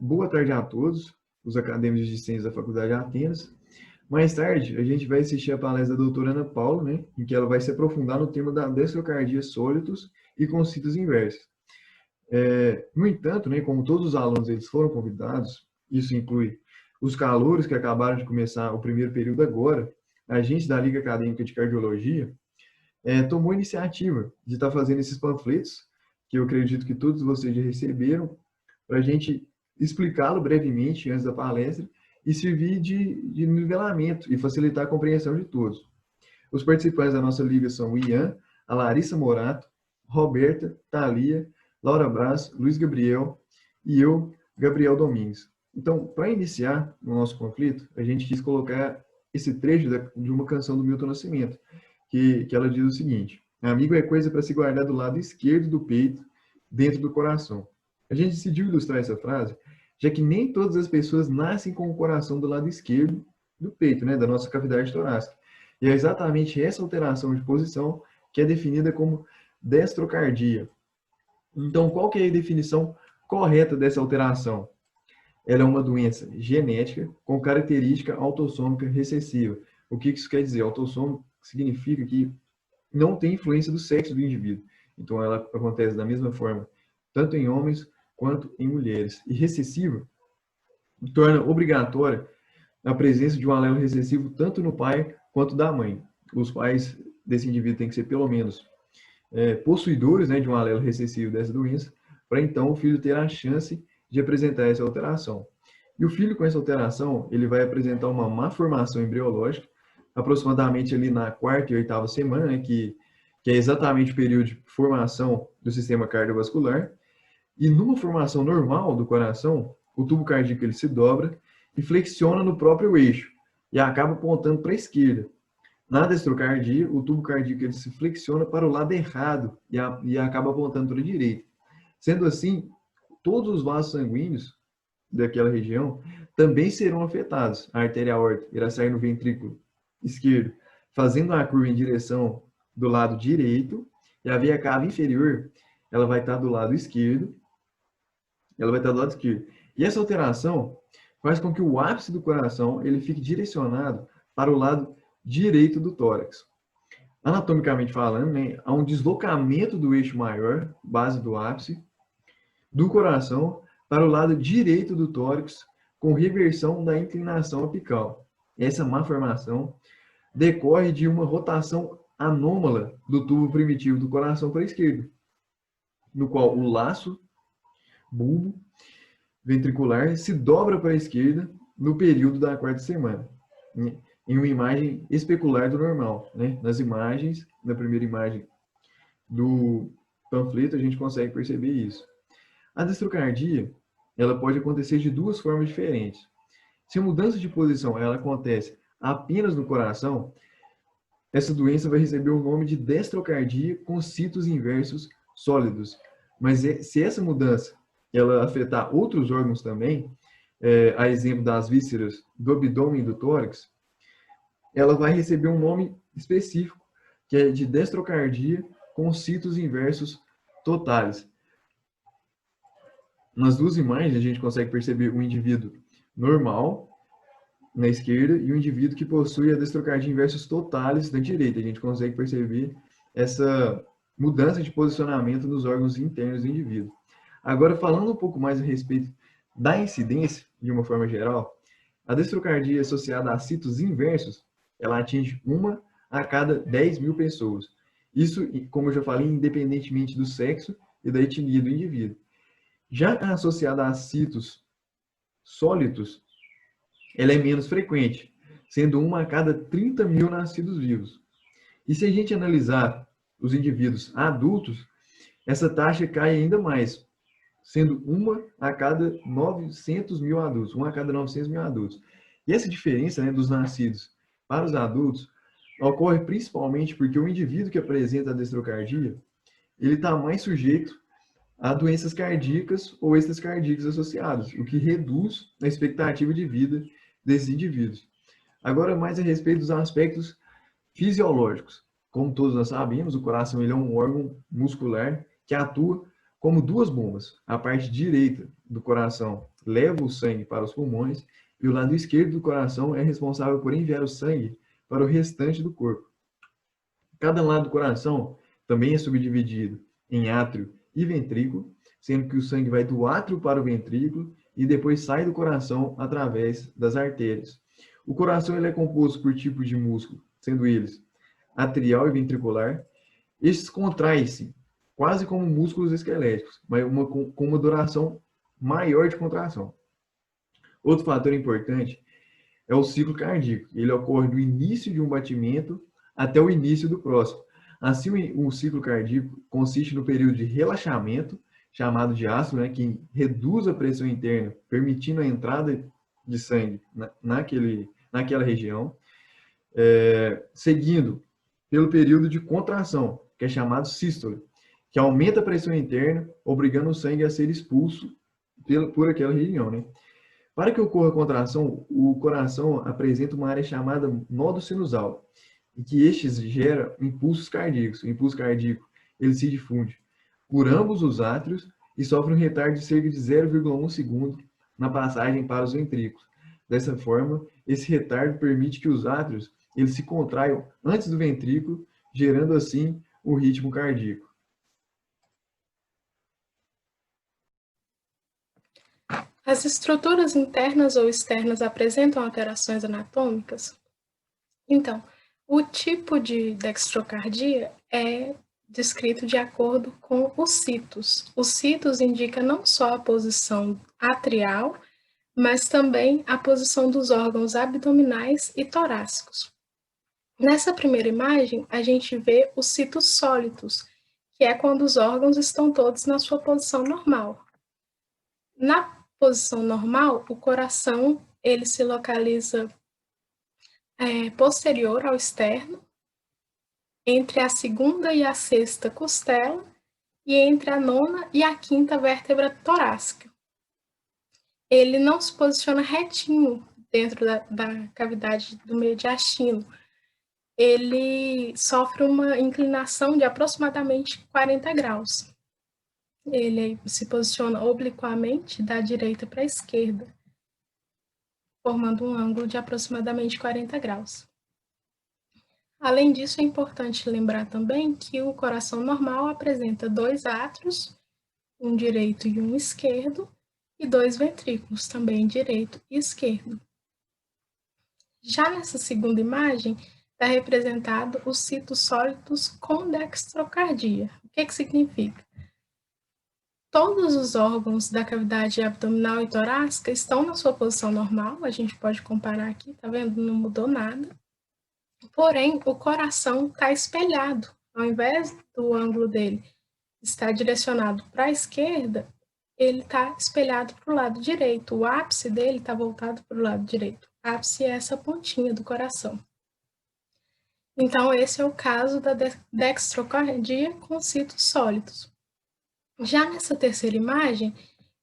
Boa tarde a todos, os acadêmicos de ciências da Faculdade de Atenas. Mais tarde, a gente vai assistir a palestra da doutora Ana Paula, né, em que ela vai se aprofundar no tema da destrocardia sólitos e conceitos inversos. No entanto, né, como todos os alunos eles foram convidados, isso inclui os calouros que acabaram de começar o primeiro período agora, a gente da Liga Acadêmica de Cardiologia tomou a iniciativa de estar fazendo esses panfletos, que eu acredito que todos vocês já receberam, para a gente explicá-lo brevemente antes da palestra e servir de nivelamento e facilitar a compreensão de todos. Os participantes da nossa liga são o Ian, a Larissa Morato, Roberta, Thalia, Laura Braz, Luiz Gabriel e eu, Gabriel Domingues. Então, para iniciar o nosso conflito, a gente quis colocar esse trecho de uma canção do Milton Nascimento, que ela diz o seguinte: amigo é coisa para se guardar do lado esquerdo do peito, dentro do coração. A gente decidiu ilustrar essa frase, já que nem todas as pessoas nascem com o coração do lado esquerdo do peito, né, da nossa cavidade torácica. E é exatamente essa alteração de posição que é definida como destrocardia. Então, qual que é a definição correta dessa alteração? Ela é uma doença genética com característica autossômica recessiva. O que isso quer dizer? Autossômico significa que não tem influência do sexo do indivíduo. Então, ela acontece da mesma forma, tanto em homens quanto em mulheres. E recessiva torna obrigatória a presença de um alelo recessivo tanto no pai quanto da mãe. Os pais desse indivíduo têm que ser pelo menos possuidores, né, de um alelo recessivo dessa doença, para então o filho ter a chance de apresentar essa alteração. E o filho com essa alteração, ele vai apresentar uma má formação embriológica, aproximadamente ali na quarta e oitava semana, né, que é exatamente o período de formação do sistema cardiovascular. E numa formação normal do coração, o tubo cardíaco ele se dobra e flexiona no próprio eixo e acaba apontando para a esquerda. Na destrocardia, o tubo cardíaco ele se flexiona para o lado errado e acaba apontando para a direita. Sendo assim, todos os vasos sanguíneos daquela região também serão afetados. A artéria aórtica irá sair no ventrículo esquerdo, fazendo a curva em direção do lado direito, e a veia cava inferior, ela vai estar do lado esquerdo, E essa alteração faz com que o ápice do coração ele fique direcionado para o lado direito do tórax. Anatomicamente falando, né, há um deslocamento do eixo maior, base do ápice, do coração para o lado direito do tórax, com reversão da inclinação apical. Essa malformação decorre de uma rotação anômala do tubo primitivo do coração para a esquerda, no qual o laço bulbo ventricular se dobra para a esquerda no período da quarta semana, em uma imagem especular do normal. Né? Nas imagens, na primeira imagem do panfleto, a gente consegue perceber isso. A destrocardia, ela pode acontecer de duas formas diferentes. Se a mudança de posição ela acontece apenas no coração, essa doença vai receber o nome de destrocardia com citos inversos sólidos. Mas se essa mudança ela afetar outros órgãos também, a exemplo das vísceras do abdômen e do tórax, ela vai receber um nome específico, que é de destrocardia com citos inversos totais. Nas duas imagens, a gente consegue perceber o indivíduo normal, na esquerda, e o indivíduo que possui a destrocardia inversos totais na direita. A gente consegue perceber essa mudança de posicionamento nos órgãos internos do indivíduo. Agora, falando um pouco mais a respeito da incidência, de uma forma geral, a destrocardia associada a citos inversos, ela atinge 1 a cada 10 mil pessoas. Isso, como eu já falei, independentemente do sexo e da etnia do indivíduo. Já associada a citos sólitos, ela é menos frequente, sendo 1 a cada 30 mil nascidos vivos. E se a gente analisar os indivíduos adultos, essa taxa cai ainda mais, sendo 1 a cada 900 mil adultos, 1 a cada 900 mil adultos. E essa diferença, né, dos nascidos para os adultos ocorre principalmente porque o indivíduo que apresenta a destrocardia, ele está mais sujeito a doenças cardíacas ou extracardíacas associadas, o que reduz a expectativa de vida desses indivíduos. Agora, mais a respeito dos aspectos fisiológicos. Como todos nós sabemos, o coração ele é um órgão muscular que atua como duas bombas. A parte direita do coração leva o sangue para os pulmões e o lado esquerdo do coração é responsável por enviar o sangue para o restante do corpo. Cada lado do coração também é subdividido em átrio e ventrículo, sendo que o sangue vai do átrio para o ventrículo e depois sai do coração através das artérias. O coração ele é composto por tipos de músculo, sendo eles atrial e ventricular. Estes contraem-se quase como músculos esqueléticos, mas com uma duração maior de contração. Outro fator importante é o ciclo cardíaco. Ele ocorre do início de um batimento até o início do próximo. Assim, o ciclo cardíaco consiste no período de relaxamento, chamado de ácido, né, que reduz a pressão interna, permitindo a entrada de sangue naquela região, seguindo pelo período de contração, que é chamado sístole, que aumenta a pressão interna, obrigando o sangue a ser expulso por aquela região, né? Para que ocorra a contração, o coração apresenta uma área chamada nódo sinusal, e que estes gera impulsos cardíacos. O impulso cardíaco ele se difunde por ambos os átrios e sofre um retardo de cerca de 0,1 segundo na passagem para os ventrículos. Dessa forma, esse retardo permite que os átrios eles se contraiam antes do ventrículo, gerando assim o ritmo cardíaco. As estruturas internas ou externas apresentam alterações anatômicas? Então, o tipo de dextrocardia é descrito de acordo com os citos. Os citos indicam não só a posição atrial, mas também a posição dos órgãos abdominais e torácicos. Nessa primeira imagem, a gente vê os citos sólitos, que é quando os órgãos estão todos na sua posição normal. Na posição normal, o coração ele se localiza posterior ao externo, entre a segunda e a sexta costela e entre a nona e a quinta vértebra torácica. Ele não se posiciona retinho dentro da cavidade do mediastino. Ele sofre uma inclinação de aproximadamente 40 graus. Ele se posiciona obliquamente da direita para a esquerda, formando um ângulo de aproximadamente 40 graus. Além disso, é importante lembrar também que o coração normal apresenta 2 átrios, um direito e um esquerdo, e 2 ventrículos, também direito e esquerdo. Já nessa segunda imagem, está representado os citos sólitos com dextrocardia. O que significa? Todos os órgãos da cavidade abdominal e torácica estão na sua posição normal, a gente pode comparar aqui, tá vendo? Não mudou nada. Porém, o coração está espelhado. Ao invés do ângulo dele estar direcionado para a esquerda, ele está espelhado para o lado direito. O ápice dele está voltado para o lado direito. O ápice é essa pontinha do coração. Então, esse é o caso da dextrocardia com citos sólidos. Já nessa terceira imagem,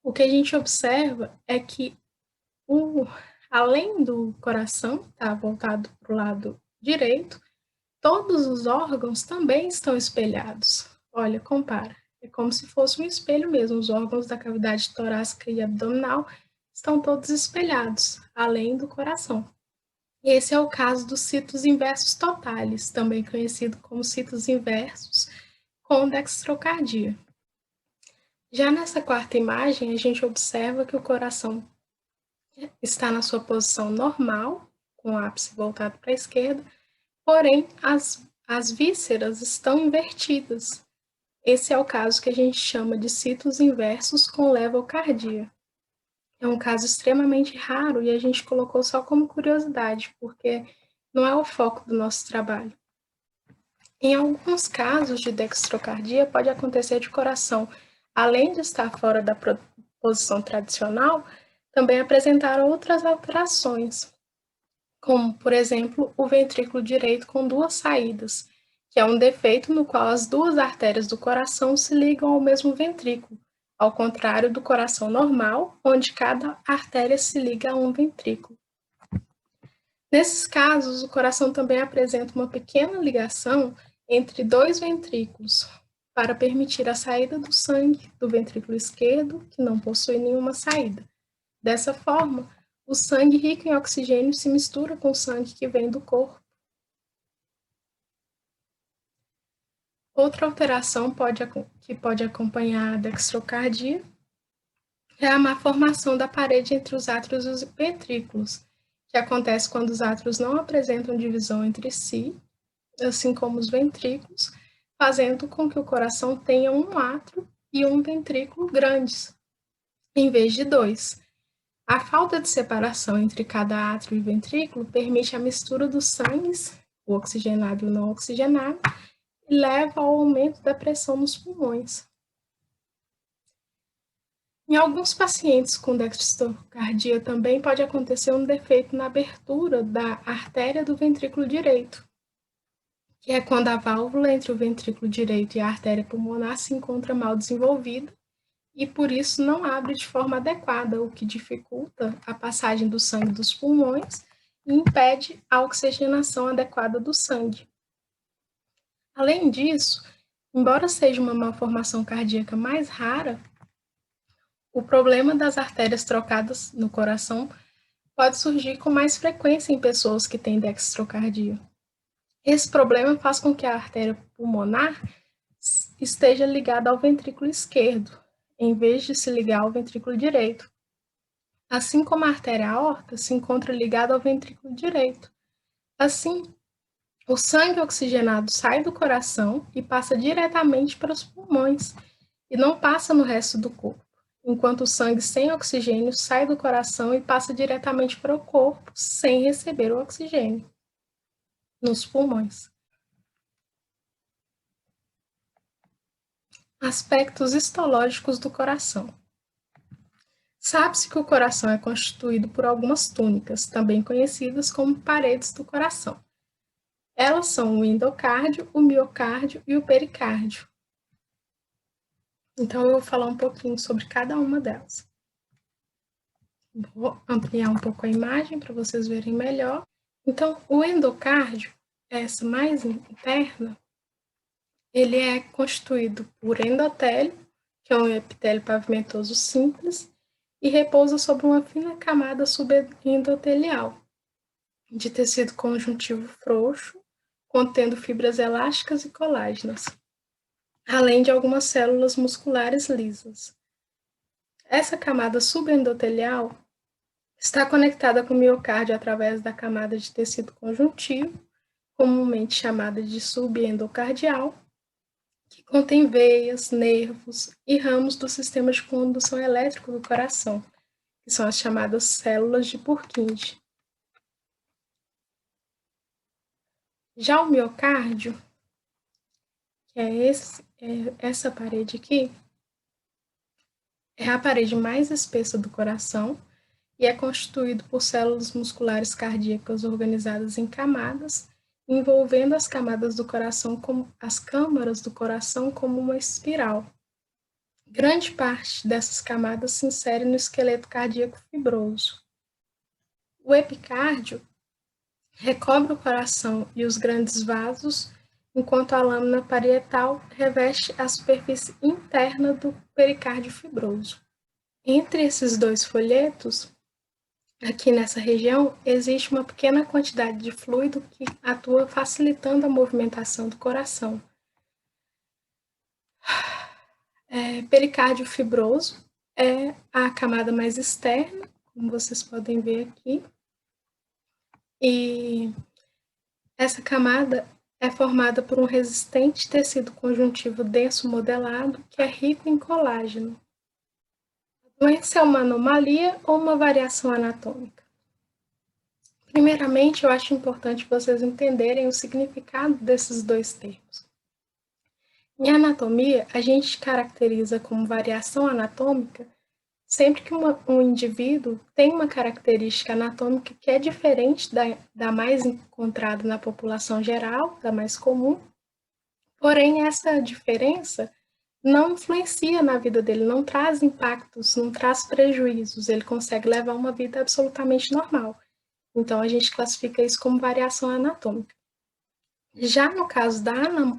o que a gente observa é que, além do coração estar voltado para o lado direito, todos os órgãos também estão espelhados. Olha, compara. É como se fosse um espelho mesmo. Os órgãos da cavidade torácica e abdominal estão todos espelhados, além do coração. Esse é o caso dos citos inversos totalis, também conhecido como citos inversos com dextrocardia. Já nessa quarta imagem, a gente observa que o coração está na sua posição normal, com o ápice voltado para a esquerda, porém as vísceras estão invertidas. Esse é o caso que a gente chama de citos inversos com levocardia. É um caso extremamente raro e a gente colocou só como curiosidade, porque não é o foco do nosso trabalho. Em alguns casos de dextrocardia, pode acontecer de coração, além de estar fora da posição tradicional, também apresentar outras alterações, como, por exemplo, o ventrículo direito com 2 saídas, que é um defeito no qual as 2 artérias do coração se ligam ao mesmo ventrículo, ao contrário do coração normal, onde cada artéria se liga a um ventrículo. Nesses casos, o coração também apresenta uma pequena ligação entre 2 ventrículos, para permitir a saída do sangue do ventrículo esquerdo, que não possui nenhuma saída. Dessa forma, o sangue rico em oxigênio se mistura com o sangue que vem do corpo. Outra alteração que pode acompanhar a dextrocardia é a má formação da parede entre os átrios e os ventrículos, que acontece quando os átrios não apresentam divisão entre si, assim como os ventrículos, fazendo com que o coração tenha um átrio e um ventrículo grandes, em vez de dois. A falta de separação entre cada átrio e ventrículo permite a mistura dos sangues, o oxigenado e o não oxigenado, e leva ao aumento da pressão nos pulmões. Em alguns pacientes com dextrocardia também pode acontecer um defeito na abertura da artéria do ventrículo direito, que é quando a válvula entre o ventrículo direito e a artéria pulmonar se encontra mal desenvolvida e por isso não abre de forma adequada, o que dificulta a passagem do sangue dos pulmões e impede a oxigenação adequada do sangue. Além disso, embora seja uma malformação cardíaca mais rara, o problema das artérias trocadas no coração pode surgir com mais frequência em pessoas que têm dextrocardia. Esse problema faz com que a artéria pulmonar esteja ligada ao ventrículo esquerdo, em vez de se ligar ao ventrículo direito. Assim como a artéria aorta se encontra ligada ao ventrículo direito. Assim, o sangue oxigenado sai do coração e passa diretamente para os pulmões, e não passa no resto do corpo, enquanto o sangue sem oxigênio sai do coração e passa diretamente para o corpo, sem receber o oxigênio nos pulmões. Aspectos histológicos do coração. Sabe-se que o coração é constituído por algumas túnicas, também conhecidas como paredes do coração. Elas são o endocárdio, o miocárdio e o pericárdio. Então, eu vou falar um pouquinho sobre cada uma delas. Vou ampliar um pouco a imagem para vocês verem melhor. Então, o endocárdio, essa mais interna, ele é constituído por endotélio, que é um epitélio pavimentoso simples, e repousa sobre uma fina camada subendotelial, de tecido conjuntivo frouxo, contendo fibras elásticas e colágenas, além de algumas células musculares lisas. Essa camada subendotelial está conectada com o miocárdio através da camada de tecido conjuntivo, comumente chamada de subendocardial, que contém veias, nervos e ramos do sistema de condução elétrico do coração, que são as chamadas células de Purkinje. Já o miocárdio, que é essa parede aqui, é a parede mais espessa do coração e é constituído por células musculares cardíacas organizadas em camadas, envolvendo as camadas do coração como as câmaras do coração como uma espiral. Grande parte dessas camadas se insere no esqueleto cardíaco fibroso. O epicárdio recobre o coração e os grandes vasos, enquanto a lâmina parietal reveste a superfície interna do pericárdio fibroso. Entre esses dois folhetos, aqui nessa região, existe uma pequena quantidade de fluido que atua facilitando a movimentação do coração. Pericárdio fibroso é a camada mais externa, como vocês podem ver aqui. E essa camada é formada por um resistente tecido conjuntivo denso modelado que é rico em colágeno. A doença é uma anomalia ou uma variação anatômica? Primeiramente, eu acho importante vocês entenderem o significado desses dois termos. Em anatomia, a gente caracteriza como variação anatômica sempre que um indivíduo tem uma característica anatômica que é diferente da mais encontrada na população geral, da mais comum, porém essa diferença não influencia na vida dele, não traz impactos, não traz prejuízos, ele consegue levar uma vida absolutamente normal. Então, a gente classifica isso como variação anatômica. Já no caso da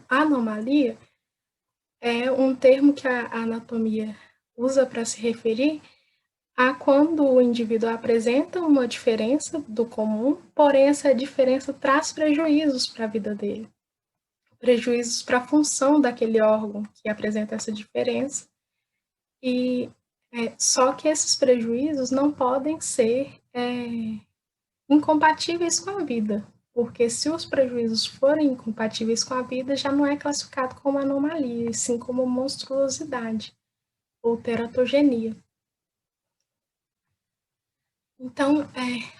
anomalia, é um termo que a anatomia usa para se referir há quando o indivíduo apresenta uma diferença do comum, porém essa diferença traz prejuízos para a vida dele, prejuízos para a função daquele órgão que apresenta essa diferença, e só que esses prejuízos não podem ser incompatíveis com a vida, porque se os prejuízos forem incompatíveis com a vida, já não é classificado como anomalia, e sim como monstruosidade ou teratogenia. Então,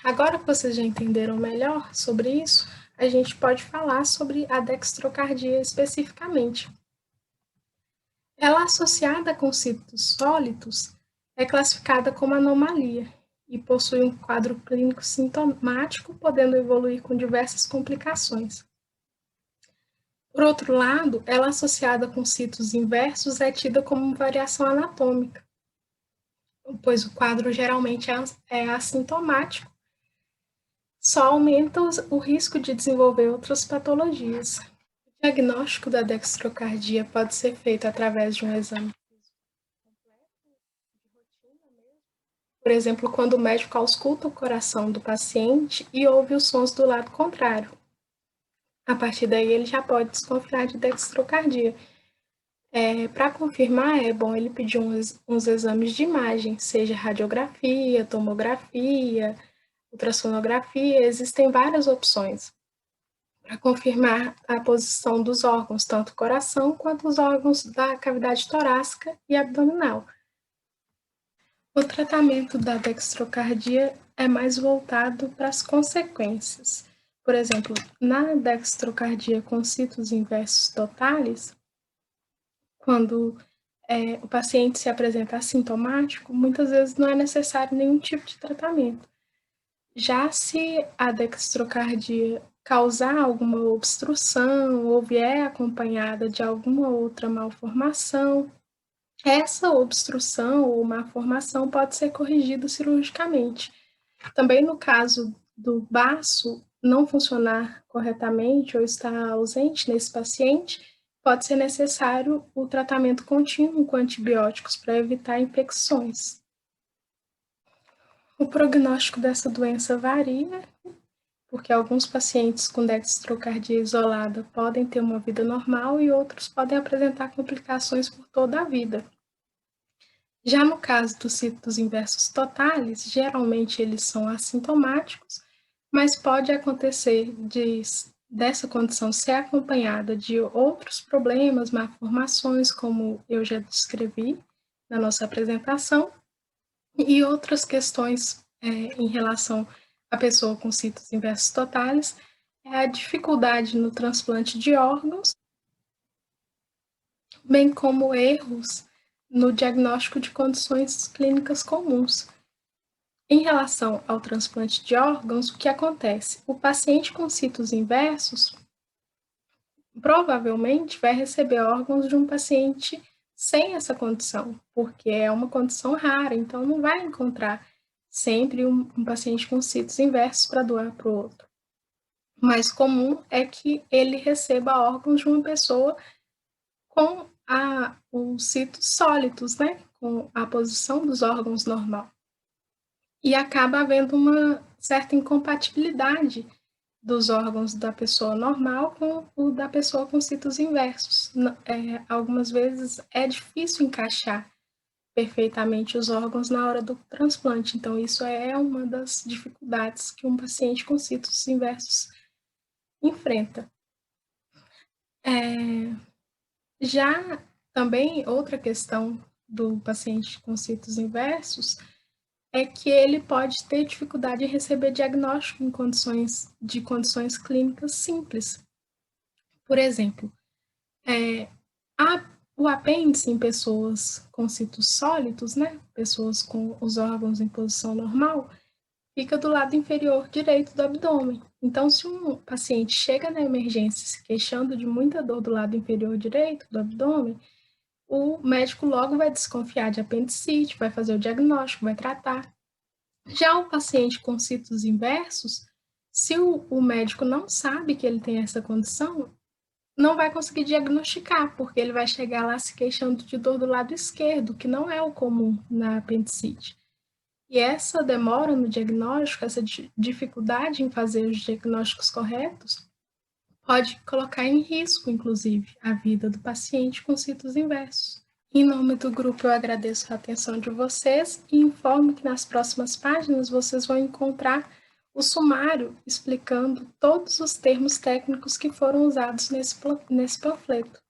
agora que vocês já entenderam melhor sobre isso, a gente pode falar sobre a dextrocardia especificamente. Ela, associada com citos sólidos, é classificada como anomalia e possui um quadro clínico sintomático, podendo evoluir com diversas complicações. Por outro lado, ela, associada com citos inversos, é tida como variação anatômica, pois o quadro geralmente é assintomático, só aumenta o risco de desenvolver outras patologias. O diagnóstico da dextrocardia pode ser feito através de um exame, por exemplo, quando o médico ausculta o coração do paciente e ouve os sons do lado contrário. A partir daí, ele já pode desconfiar de dextrocardia. Para confirmar, é bom ele pedir uns exames de imagem, seja radiografia, tomografia, ultrassonografia, existem várias opções para confirmar a posição dos órgãos, tanto o coração quanto os órgãos da cavidade torácica e abdominal. O tratamento da dextrocardia é mais voltado para as consequências. Por exemplo, na dextrocardia com citos inversos totais, quando o paciente se apresenta assintomático, muitas vezes não é necessário nenhum tipo de tratamento. Já se a dextrocardia causar alguma obstrução ou vier acompanhada de alguma outra malformação, essa obstrução ou malformação pode ser corrigida cirurgicamente. Também no caso do baço não funcionar corretamente ou estar ausente nesse paciente, pode ser necessário o tratamento contínuo com antibióticos para evitar infecções. O prognóstico dessa doença varia, porque alguns pacientes com dextrocardia isolada podem ter uma vida normal e outros podem apresentar complicações por toda a vida. Já no caso dos citos inversos totais, geralmente eles são assintomáticos, mas pode acontecer dessa condição ser acompanhada de outros problemas, malformações, como eu já descrevi na nossa apresentação, e outras questões em relação à pessoa com citos inversos totais, é a dificuldade no transplante de órgãos, bem como erros no diagnóstico de condições clínicas comuns. Em relação ao transplante de órgãos, o que acontece? O paciente com citos inversos provavelmente vai receber órgãos de um paciente sem essa condição, porque é uma condição rara, então não vai encontrar sempre um paciente com citos inversos para doar para o outro. O mais comum é que ele receba órgãos de uma pessoa com os citos sólidos, né? Com a posição dos órgãos normal. E acaba havendo uma certa incompatibilidade dos órgãos da pessoa normal com o da pessoa com citos inversos. Algumas vezes é difícil encaixar perfeitamente os órgãos na hora do transplante, então isso é uma das dificuldades que um paciente com citos inversos enfrenta. Já também outra questão do paciente com citos inversos é que ele pode ter dificuldade em receber diagnóstico em condições clínicas simples. Por exemplo, o apêndice em pessoas com citos sólidos, né, pessoas com os órgãos em posição normal, fica do lado inferior direito do abdômen. Então, se um paciente chega na emergência se queixando de muita dor do lado inferior direito do abdômen, o médico logo vai desconfiar de apendicite, vai fazer o diagnóstico, vai tratar. Já o paciente com citos inversos, se o médico não sabe que ele tem essa condição, não vai conseguir diagnosticar, porque ele vai chegar lá se queixando de dor do lado esquerdo, que não é o comum na apendicite. E essa demora no diagnóstico, essa dificuldade em fazer os diagnósticos corretos, pode colocar em risco, inclusive, a vida do paciente com citos inversos. Em nome do grupo, eu agradeço a atenção de vocês e informo que nas próximas páginas vocês vão encontrar o sumário explicando todos os termos técnicos que foram usados nesse panfleto.